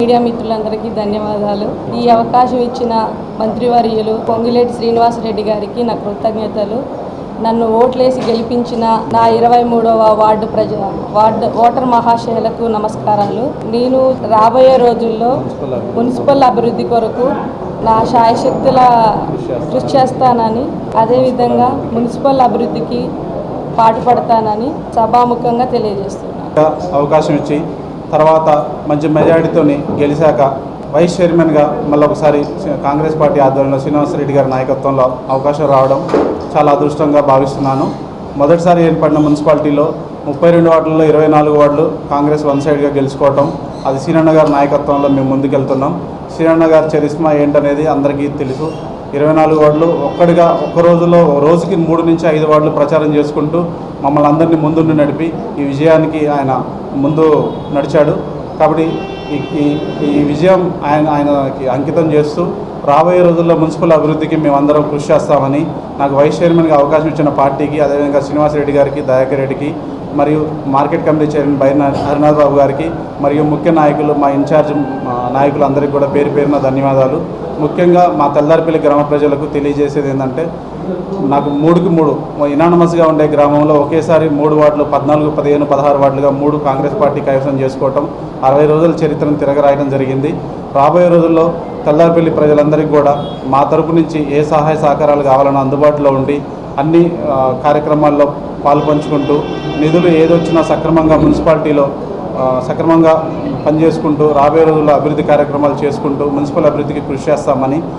Media మిత్రులందరికీ ధన్యవాదాలు. ఈ అవకాశం ఇచ్చిన మంత్రివర్యులు పొంగిలేటి శ్రీనివాసరెడ్డి గారికి నా కృతజ్ఞతలు. నన్ను ఓట్లేసి గెలిపించిన నా 23వ వార్డు ఓటర్ మహాశయులకు నమస్కారాలు. నేను రాబోయే రోజుల్లో మున్సిపల్ అభివృద్ధి కొరకు నా శాయశక్తుల కృషి చేస్తానని, అదేవిధంగా మున్సిపల్ అభివృద్ధికి పాటుపడతానని సభాముఖంగా తెలియజేస్తున్నాను. అవకాశం ఇచ్చి తర్వాత మంచి మెజారిటీతో గెలిచాక వైస్ చైర్మన్గా మళ్ళీ ఒకసారి కాంగ్రెస్ పార్టీ ఆధ్వర్యంలో శ్రీనివాసరెడ్డి గారి నాయకత్వంలో అవకాశం రావడం చాలా అదృష్టంగా భావిస్తున్నాను. మొదటిసారి ఏర్పడిన మున్సిపాలిటీలో 32 వార్డుల్లో 24 వార్డులు కాంగ్రెస్ వన్ సైడ్గా గెలుచుకోవటం, అది సీనన్న గారి నాయకత్వంలో మేము ముందుకెళ్తున్నాం. సీనన్న గారి చరిస్మా ఏంటనేది అందరికీ తెలుసు. 24 వార్డులు ఒక్క రోజులో రోజుకి 3 నుంచి 5 వార్డులు ప్రచారం చేసుకుంటూ మమ్మల్ని అందరినీ ముందుండి నడిపి ఈ విజయానికి ఆయన ముందు నడిచాడు. కాబట్టి ఈ విజయం ఆయనకి అంకితం చేస్తూ రాబోయే రోజుల్లో మున్సిపల్ అభివృద్ధికి మేమందరం కృషి చేస్తామని, నాకు వైస్ చైర్మన్గా అవకాశం ఇచ్చిన పార్టీకి, అదేవిధంగా శ్రీనివాసరెడ్డి గారికి, దయాకర్ రెడ్డికి, మరియు మార్కెట్ కమిటీ చైర్మన్ బైర్ హరినాథ్ బాబు గారికి, మరియు ముఖ్య నాయకులు మా ఇన్ఛార్జ్ నాయకులందరికీ కూడా పేరు పేరున ధన్యవాదాలు. ముఖ్యంగా మా తెల్లారిపల్లి గ్రామ ప్రజలకు తెలియజేసేది ఏంటంటే, నాకు 3కి 3 ఇనానమస్గా ఉండే గ్రామంలో ఒకేసారి 3 వార్డులు 14, 15, 16 వార్డులుగా 3 కాంగ్రెస్ పార్టీ కైవసం చేసుకోవటం, 60 రోజుల చరిత్రను తిరగరాయడం జరిగింది. రాబోయే రోజుల్లో తెల్లారిపల్లి ప్రజలందరికీ కూడా మా తరపు నుంచి ఏ సహాయ సహకారాలు కావాలన్నా అందుబాటులో ఉండి అన్ని కార్యక్రమాల్లో పాల్పంచుకుంటూ నిధులు ఏదొచ్చినా సక్రమంగా మున్సిపాలిటీలో సక్రమంగా పనిచేసుకుంటూ రాబోయే రోజుల్లో అభివృద్ధి కార్యక్రమాలు చేసుకుంటూ మున్సిపల్ అభివృద్ధికి కృషి చేస్తామని